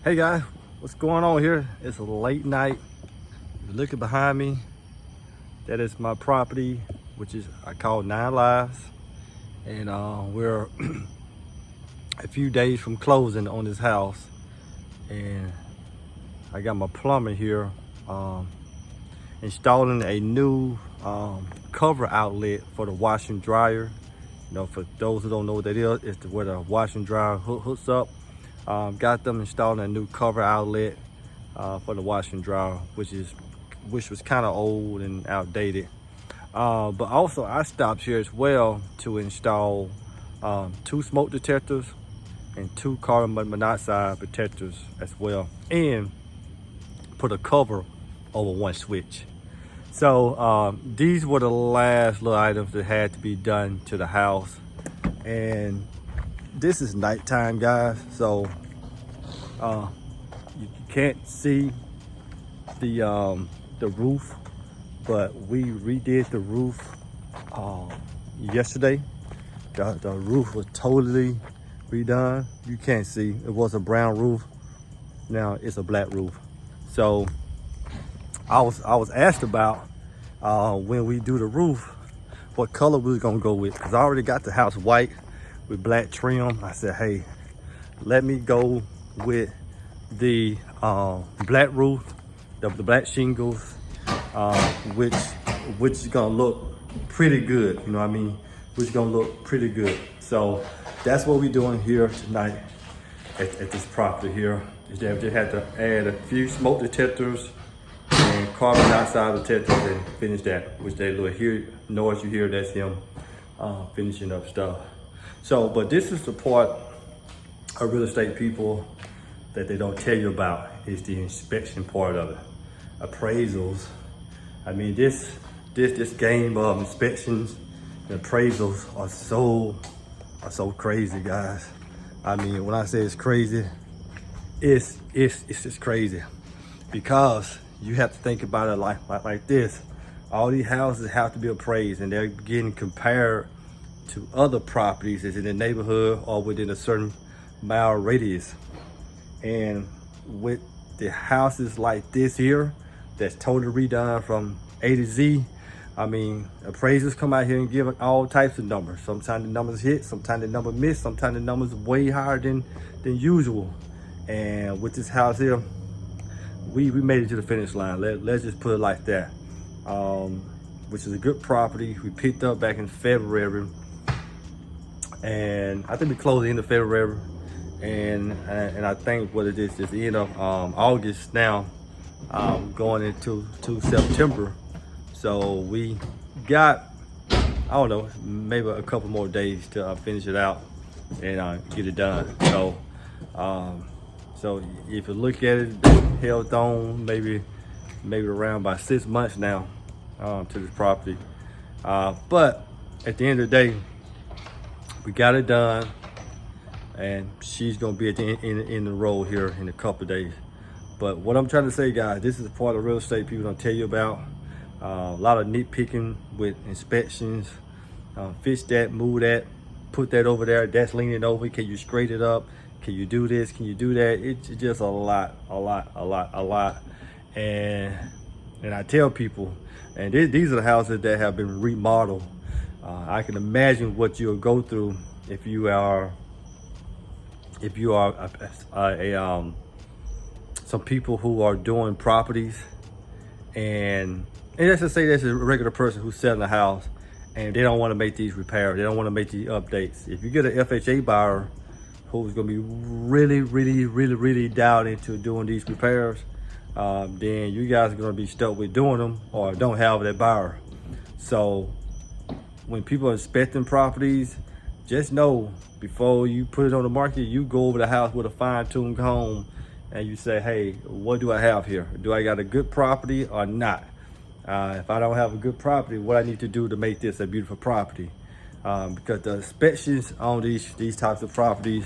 Hey guys, what's going on here? It's a late night. You're looking behind me. That is my property, which is I call 9 Lives. And we're a few days from closing on this house. And I got my plumber here installing a new cover outlet for the washer and dryer. You know, for those who don't know what that is, it's where the washer and dryer hooks up. Got them installing a new cover outlet for the washer and dryer, which was kind of old and outdated. But also I stopped here as well to install 2 smoke detectors and 2 carbon monoxide detectors as well, and put a cover over 1 switch. So these were the last little items that had to be done to the house. And this is nighttime, guys, so you can't see the roof, but we redid the roof yesterday. The roof was totally redone. You can't see, it was a brown roof, now it's a black roof. So I was asked about when we do the roof what color we was gonna go with, because I already got the house white with black trim. I said, hey, let me go with the black roof, the black shingles, which is gonna look pretty good, you know what I mean? Which is gonna look pretty good. So that's what we're doing here tonight at this property here. Is that we just had to add a few smoke detectors and carbon dioxide detectors and finish that, which they little noise you hear, that's him finishing up stuff. So, but this is the part of real estate, people, that they don't tell you about, is the inspection part of it. Appraisals. I mean, this game of inspections and appraisals are so crazy, guys. I mean, when I say it's crazy, it's just crazy, because you have to think about it like this. All these houses have to be appraised, and they're getting compared to other properties that's in the neighborhood or within a certain mile radius. And with the houses like this here, that's totally redone from A to Z, I mean, appraisers come out here and give all types of numbers. Sometimes the numbers hit, sometimes the number miss, sometimes the numbers way higher than usual. And with this house here, we made it to the finish line. Let's just put it like that. Which is a good property. We picked up back in February, and I think we closed the end of February, and I think what it is the end of August now, going into September. So we got, I don't know, maybe a couple more days to finish it out and get it done. So if you look at it, been held on maybe around by 6 months now to this property. But at the end of the day, we got it done, and she's gonna be at the in the road here in a couple of days. But what I'm trying to say, guys, this is a part of real estate people don't tell you about. A lot of nitpicking with inspections. Fix that, move that, put that over there, that's leaning over, can you straight it up? Can you do this? Can you do that? It's just a lot. And I tell people, and these are the houses that have been remodeled. I can imagine what you'll go through if you are some people who are doing properties, and let's just say there's a regular person who's selling a house and they don't want to make these repairs, they don't want to make these updates. If you get an FHA buyer who's gonna be really dialed into doing these repairs, then you guys are gonna be stuck with doing them or don't have that buyer. So when people are inspecting properties, just know before you put it on the market, you go over the house with a fine-tuned comb and you say, hey, what do I have here? Do I got a good property or not? If I don't have a good property, what I need to do to make this a beautiful property? Because the inspections on these types of properties,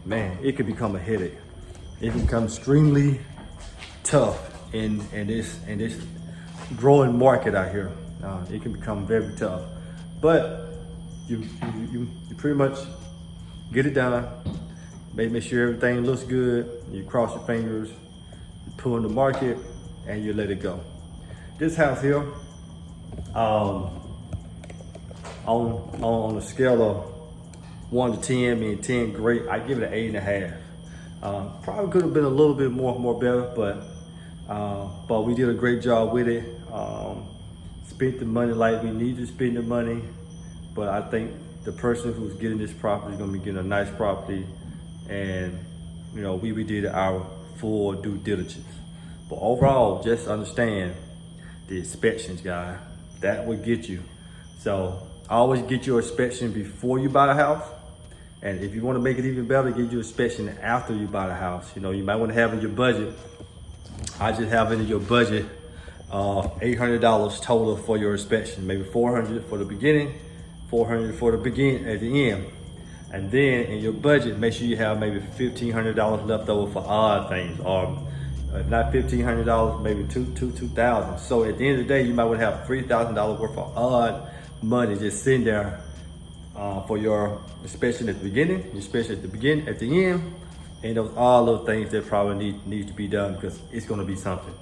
man, it can become a headache. It can become extremely tough in this growing market out here. It can become very tough, but you pretty much get it done, Make sure everything looks good. You cross your fingers, you pull in the market, and you let it go. This house here, on a scale of 1 to 10, meaning 10 great, I give it an 8.5. Probably could have been a little bit more better, but we did a great job with it. Spent the money like we need to spend the money, but I think the person who's getting this property is gonna be getting a nice property, and you know, we did our full due diligence. But overall, just understand the inspections, guys. That will get you. So always get your inspection before you buy the house. And if you want to make it even better, get your inspection after you buy the house. You know, you might want to have in your budget. I just have in your budget $800 total for your inspection. Maybe $400 for the beginning, $400 for the at the end. And then in your budget, make sure you have maybe $1,500 left over for odd things, or if not $1,500, maybe $2,000. So at the end of the day, you might want to have $3,000 worth of odd money just sitting there for your inspection at the beginning, your inspection at the end, and those all those things that probably need to be done, because it's going to be something.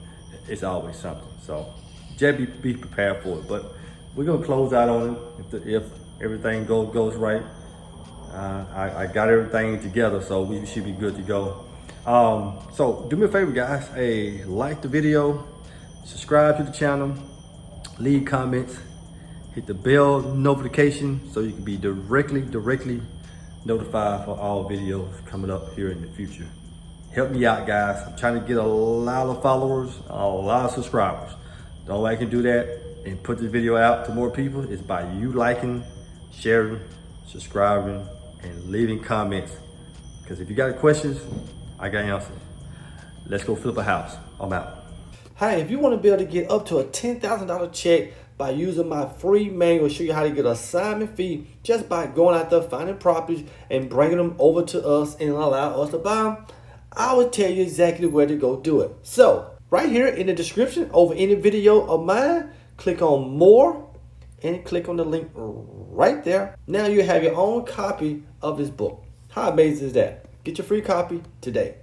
It's always something. So just be prepared for it. But we're gonna close out on it if everything goes right. I got everything together, so we should be good to go. So do me a favor, guys. Hey, like the video, subscribe to the channel, leave comments, hit the bell notification so you can be directly notified for all videos coming up here in the future. Help me out, guys. I'm trying to get a lot of followers, a lot of subscribers. The only way I can do that and put this video out to more people is by you liking, sharing, subscribing, and leaving comments. Because if you got questions, I got answers. Let's go flip a house. I'm out. Hey, if you want to be able to get up to a $10,000 check by using my free manual, show you how to get an assignment fee just by going out there, finding properties, and bringing them over to us and allow us to buy them, I will tell you exactly where to go do it. So, right here in the description over any video of mine, click on more and click on the link right there. Now you have your own copy of this book. How amazing is that? Get your free copy today.